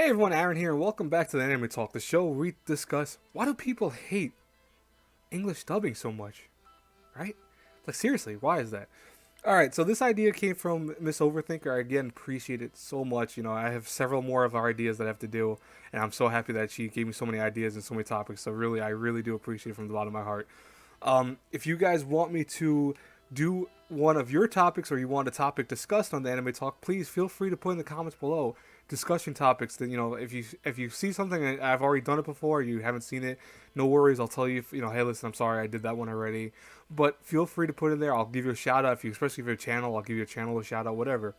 Hey everyone, Aaron here, and welcome back to the Anime Talk, the show where we discuss why do people hate English dubbing so much, right? Like seriously, why is that? All right, so this idea came from Miss Overthinker. I again appreciate it so much. I have several more of our ideas that I have to do, and I'm so happy that she gave me so many ideas and so many topics. So really, I really do appreciate it from the bottom of my heart. If you guys want me to do one of your topics or you want a topic discussed on the Anime Talk, please feel free to put in the comments below discussion topics. That if you see something and I've already done it before, you haven't seen it, no worries. I'll tell you, hey, listen, I'm sorry, I did that one already. But feel free to put it in there. I'll give you a shout out especially if you're a channel. I'll give you a channel a shout out, whatever.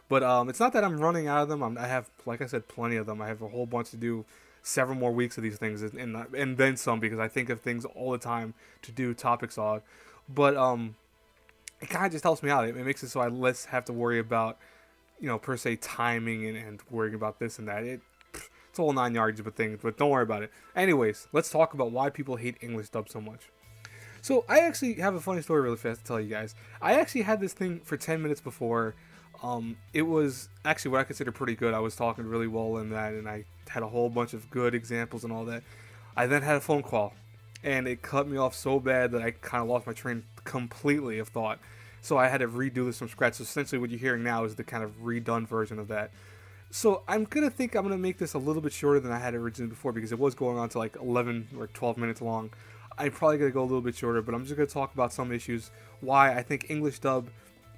But it's not that I'm running out of them. I have, like I said, plenty of them. I have a whole bunch to do, several more weeks of these things, and then some because I think of things all the time to do topics on. But it kind of just helps me out. It makes it so I less have to worry about per se timing and worrying about this and that. It's all 9 yards of a thing, but don't worry about it. Anyways, let's talk about why people hate English dub so much. So I actually have a funny story really fast to tell you guys. I actually had this thing for 10 minutes before. It was actually what I consider pretty good. I was talking really well in that, and I had a whole bunch of good examples and all that. I then had a phone call, and it cut me off so bad that I kind of lost my train completely of thought. So I had to redo this from scratch. So essentially what you're hearing now is the kind of redone version of that. So I'm going to make this a little bit shorter than I had originally before because it was going on to like 11 or 12 minutes long. I'm probably going to go a little bit shorter, but I'm just going to talk about some issues, why I think English dub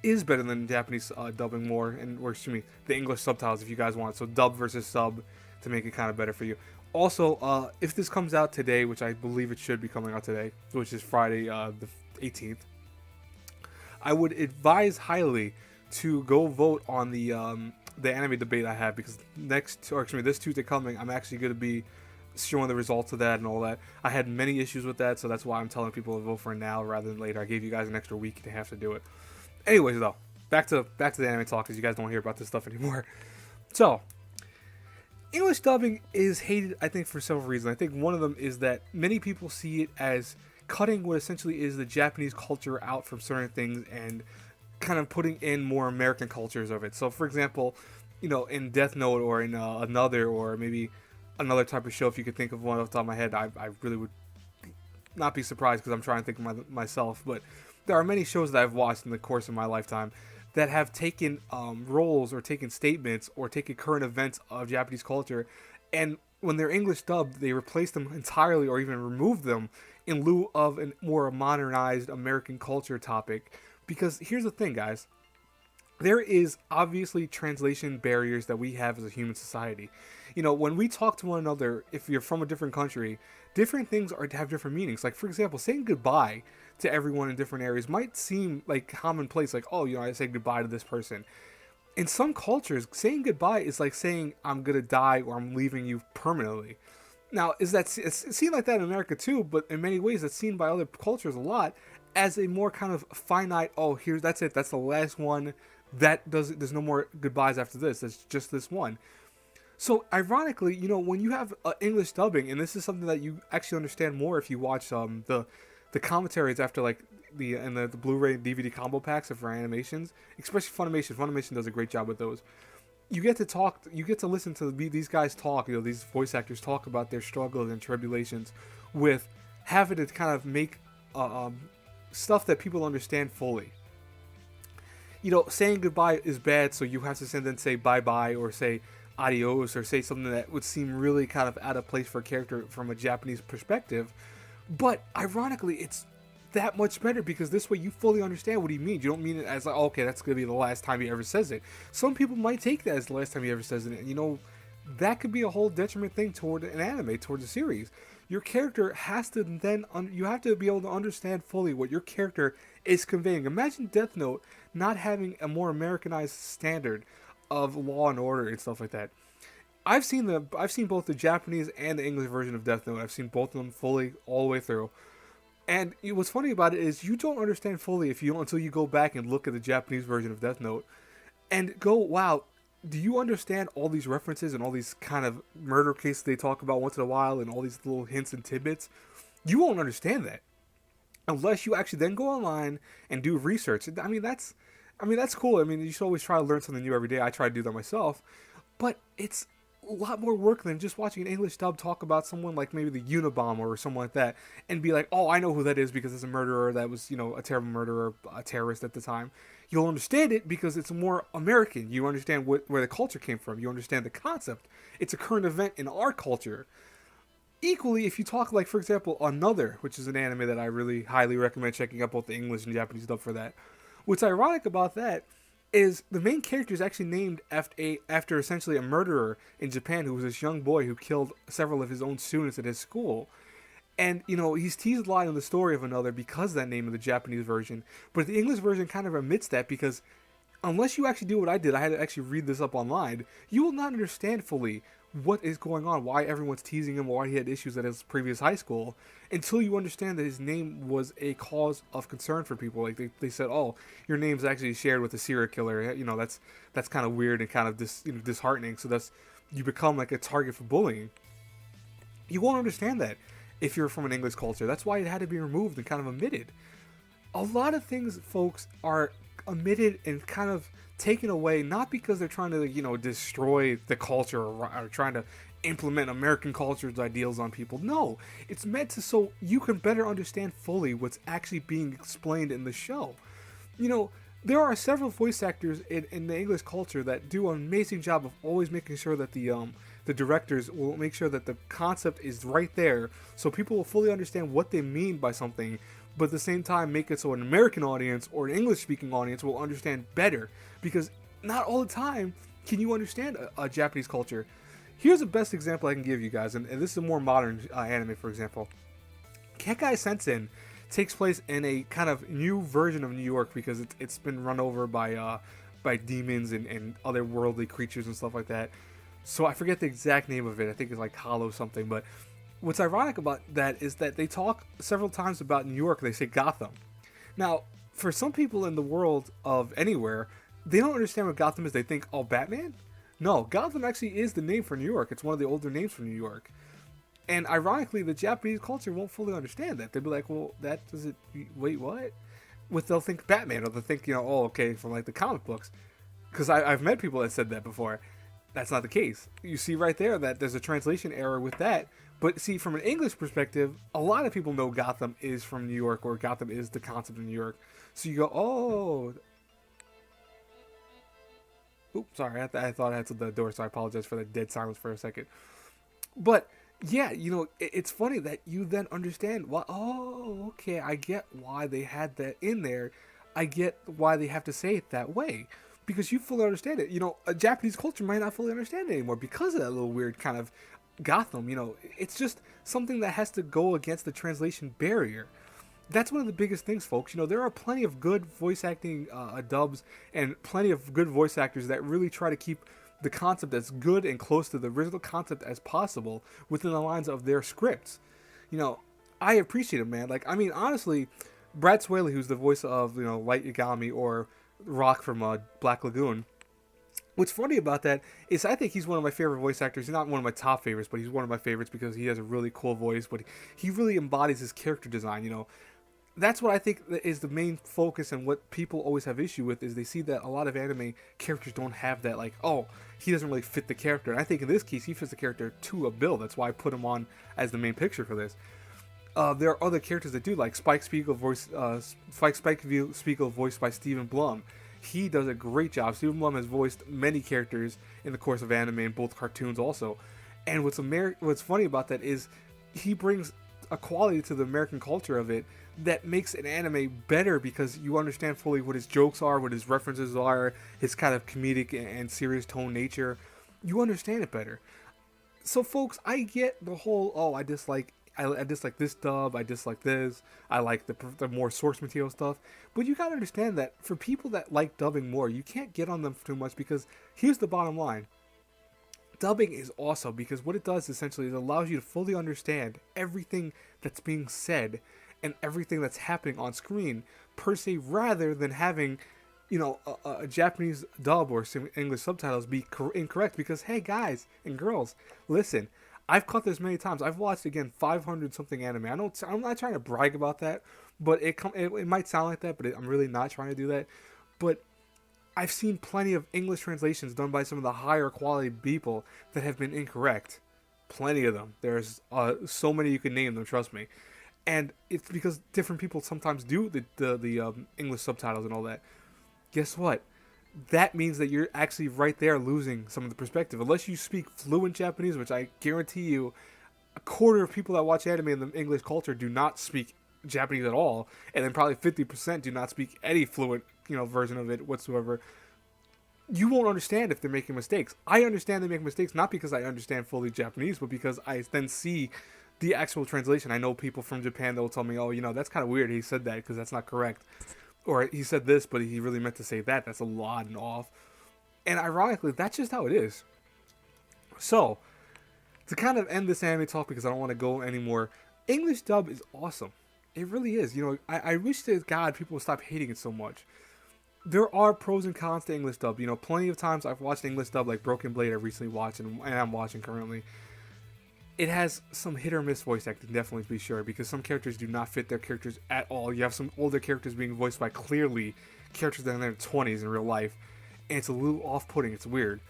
is better than Japanese dubbing more, or excuse me, the English subtitles if you guys want. So dub versus sub to make it kind of better for you. Also, if this comes out today, which I believe it should be coming out today, which is Friday the 18th, I would advise highly to go vote on the anime debate I have because this Tuesday coming, I'm actually going to be showing the results of that and all that. I had many issues with that, so that's why I'm telling people to vote for it now rather than later. I gave you guys an extra week to have to do it. Anyways, though, back to the anime talk because you guys don't hear about this stuff anymore. So, English dubbing is hated, I think, for several reasons. I think one of them is that many people see it as cutting what essentially is the Japanese culture out from certain things and kind of putting in more American cultures of it. So, for example, in Death Note or in another or maybe another type of show, if you could think of one off the top of my head, I really would not be surprised because I'm trying to think of myself. But there are many shows that I've watched in the course of my lifetime that have taken roles or taken statements or taken current events of Japanese culture, and when they're English dubbed, they replace them entirely or even remove them in lieu of a more modernized American culture topic. Because here's the thing, guys. There is obviously translation barriers that we have as a human society. When we talk to one another, if you're from a different country, different things have different meanings. Like, for example, saying goodbye to everyone in different areas might seem like commonplace, like, oh, I say goodbye to this person. In some cultures, saying goodbye is like saying I'm gonna die or I'm leaving you permanently. Now, it's seen like that in America too, but in many ways it's seen by other cultures a lot as a more kind of finite, oh, that's it, that's the last one. There's no more goodbyes after this. It's just this one. So ironically, when you have English dubbing, and this is something that you actually understand more if you watch the commentaries after like the Blu-ray and DVD combo packs for animations, especially Funimation. Funimation does a great job with those. You get to listen to these guys talk. These voice actors talk about their struggles and tribulations with having to kind of make stuff that people understand fully. Saying goodbye is bad, so you have to then say bye-bye or say adios or say something that would seem really kind of out of place for a character from a Japanese perspective. But ironically, it's that much better because this way you fully understand what he means. You don't mean it as like, oh, okay, that's going to be the last time he ever says it. Some people might take that as the last time he ever says it. And, that could be a whole detriment thing toward an anime, toward a series. Your character has to then, you have to be able to understand fully what your character is conveying. Imagine Death Note not having a more Americanized standard of law and order and stuff like that. I've seen both the Japanese and the English version of Death Note. I've seen both of them fully, all the way through. And what's funny about it is you don't understand fully until you go back and look at the Japanese version of Death Note and go, wow, do you understand all these references and all these kind of murder cases they talk about once in a while and all these little hints and tidbits? You won't understand that unless you actually then go online and do research. That's cool. You should always try to learn something new every day. I try to do that myself, but it's a lot more work than just watching an English dub talk about someone like maybe the Unabomber or someone like that, and be like, oh, I know who that is because it's a murderer that was, a terrible murderer, a terrorist at the time. You'll understand it because it's more American. You understand where the culture came from. You understand the concept. It's a current event in our culture. Equally, if you talk like, for example, Another, which is an anime that I really highly recommend checking out both the English and Japanese dub for that. What's ironic about that is the main character is actually named after essentially a murderer in Japan who was this young boy who killed several of his own students at his school. And, he's teased a lot in the story of Another because of that name in the Japanese version. But the English version kind of omits that because unless you actually do what I did, I had to actually read this up online, you will not understand fully what is going on, why everyone's teasing him, why he had issues at his previous high school, until you understand that his name was a cause of concern for people. Like they said, oh, your name's actually shared with a serial killer. That's kind of weird and kind of disheartening. So you become like a target for bullying. You won't understand that if you're from an English culture. That's why it had to be removed and kind of omitted. A lot of things, folks, are omitted and kind of taken away, not because they're trying to, destroy the culture or trying to implement American culture's ideals on people. No, it's meant to so you can better understand fully what's actually being explained in the show. There are several voice actors in the English culture that do an amazing job of always making sure that the directors will make sure that the concept is right there so people will fully understand what they mean by something, but at the same time make it so an American audience or an English-speaking audience will understand better, because not all the time can you understand a Japanese culture. Here's the best example I can give you guys, and this is a more modern anime, for example. Kekai Sensen takes place in a kind of new version of New York because it's been run over by demons and otherworldly creatures and stuff like that. So I forget the exact name of it. I think it's like Hollow something, but what's ironic about that is that they talk several times about New York. They say Gotham. Now, for some people in the world of anywhere, they don't understand what Gotham is. They think, oh, Batman? No, Gotham actually is the name for New York. It's one of the older names for New York. And ironically, the Japanese culture won't fully understand that. They'll be like, well, that doesn't, wait, what? They'll think Batman, or they'll think, oh, okay, from like the comic books. Because I've met people that said that before. That's not the case. You see right there that there's a translation error with that. But see, from an English perspective, a lot of people know Gotham is from New York, or Gotham is the concept of New York. So you go, oh. Oops, sorry, I thought I had to the door, so I apologize for the dead silence for a second. But yeah, it's funny that you then understand why. Oh, okay, I get why they had that in there. I get why they have to say it that way, because you fully understand it. A Japanese culture might not fully understand it anymore because of that little weird kind of Gotham. It's just something that has to go against the translation barrier. That's one of the biggest things, folks. There are plenty of good voice acting dubs and plenty of good voice actors that really try to keep the concept as good and close to the original concept as possible within the lines of their scripts. I appreciate it, man. Like, I mean, honestly, Brad Swaley, who's the voice of, Light Yagami or Rock from Black Lagoon, what's funny about that is I think he's one of my favorite voice actors. He's not one of my top favorites, but he's one of my favorites because he has a really cool voice, but he really embodies his character design. That's what I think is the main focus, and what people always have issue with is they see that a lot of anime characters don't have that, like, oh, he doesn't really fit the character. And I think in this case, he fits the character to a bill. That's why I put him on as the main picture for this. There are other characters that do, like Spike Spiegel, voiced by Stephen Blum. He does a great job. Stephen Blum has voiced many characters in the course of anime and both cartoons also. And what's funny about that is he brings a quality to the American culture of it that makes an anime better, because you understand fully what his jokes are, what his references are, his kind of comedic and serious tone nature. You understand it better. So, folks, I get the whole, I dislike this dub, I dislike this, I like the more source material stuff. But you gotta understand that for people that like dubbing more, you can't get on them too much, because here's the bottom line. Dubbing is awesome because what it does essentially is it allows you to fully understand everything that's being said and everything that's happening on screen per se, rather than having a Japanese dub or some English subtitles be incorrect. Because hey, guys and girls, listen, I've caught this many times. I've watched, again, 500 something anime. I'm not trying to brag about that, but it might sound like that, but I'm really not trying to do that. But I've seen plenty of English translations done by some of the higher quality people that have been incorrect. Plenty of them. There's so many you can name them, trust me. And it's because different people sometimes do the English subtitles and all that. Guess what? That means that you're actually right there losing some of the perspective. Unless you speak fluent Japanese, which I guarantee you, a quarter of people that watch anime in the English culture do not speak Japanese at all, and then probably 50% do not speak any fluent, version of it whatsoever. You won't understand if they're making mistakes. I understand they make mistakes not because I understand fully Japanese, but because I then see the actual translation. I know people from Japan that will tell me, oh, that's kind of weird. He said that because that's not correct. Or he said this, but he really meant to say that. That's a lot and off. And ironically, that's just how it is. So, to kind of end this anime talk, because I don't want to go anymore, English dub is awesome. It really is. I wish to God people would stop hating it so much. There are pros and cons to English dub. Plenty of times I've watched English dub, like Broken Blade I recently watched, and I'm watching currently. It has some hit or miss voice acting, definitely, to be sure, because some characters do not fit their characters at all. You have some older characters being voiced by clearly characters that are in their 20s in real life, and it's a little off-putting. It's weird.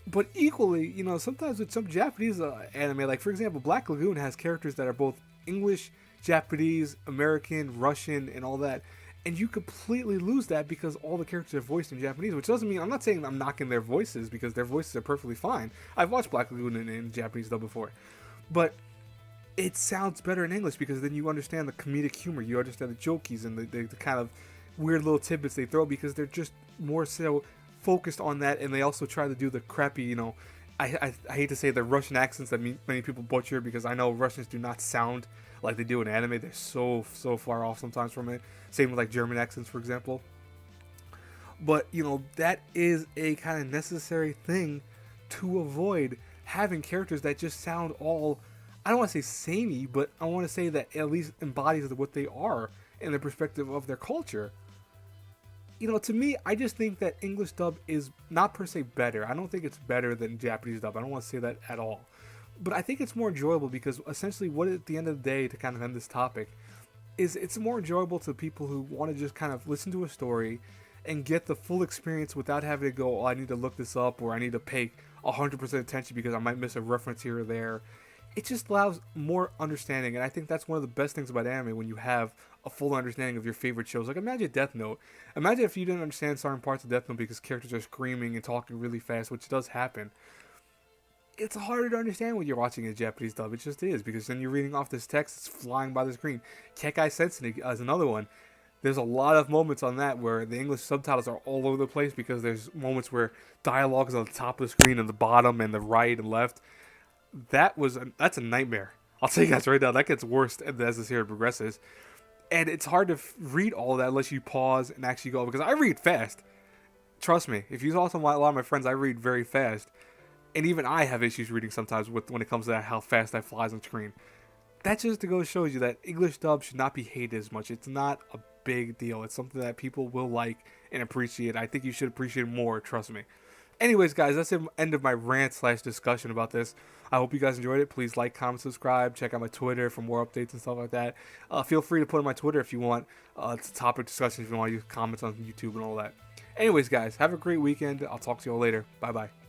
But equally, sometimes with some Japanese anime, like for example, Black Lagoon has characters that are both English, Japanese, American, Russian, and all that. And you completely lose that because all the characters are voiced in Japanese, which doesn't mean, I'm not saying I'm knocking their voices, because their voices are perfectly fine. I've watched Black Lagoon in Japanese dub before. But it sounds better in English because then you understand the comedic humor, you understand the jokies and the kind of weird little tidbits they throw, because they're just more so focused on that, and they also try to do the crappy, I hate to say the Russian accents that many people butcher, because I know Russians do not sound like they do in anime. They're so far off sometimes from it. Same with like German accents, for example. But, that is a kind of necessary thing to avoid having characters that just sound all, I don't want to say samey, but I want to say that at least embodies what they are in the perspective of their culture. To me, I just think that English dub is not per se better. I don't think it's better than Japanese dub. I don't want to say that at all. But I think it's more enjoyable because essentially what at the end of the day, to kind of end this topic, is it's more enjoyable to people who want to just kind of listen to a story and get the full experience without having to go, oh, I need to look this up, or I need to pay 100% attention because I might miss a reference here or there. It just allows more understanding, and I think that's one of the best things about anime, when you have a full understanding of your favorite shows. Like, imagine Death Note. Imagine if you didn't understand certain parts of Death Note because characters are screaming and talking really fast, which does happen. It's harder to understand when you're watching a Japanese dub. It just is, because then you're reading off this text, it's flying by the screen. Kekai Sensei is another one. There's a lot of moments on that where the English subtitles are all over the place, because there's moments where dialogue is on the top of the screen and the bottom and the right and left. That's a nightmare. I'll tell you guys right now, that gets worse as the series progresses. And it's hard to read all that unless you pause and actually go, because I read fast. Trust me, if you saw a lot of my friends, I read very fast. And even I have issues reading sometimes when it comes to how fast that flies on screen. That just to go shows you that English dub should not be hated as much. It's not a big deal. It's something that people will like and appreciate. I think you should appreciate it more, trust me. Anyways, guys, that's the end of my rant/discussion about this. I hope you guys enjoyed it. Please like, comment, subscribe. Check out my Twitter for more updates and stuff like that. Feel free to put on my Twitter if you want. It's a topic discussion if you want to use comments on YouTube and all that. Anyways, guys, have a great weekend. I'll talk to you all later. Bye-bye.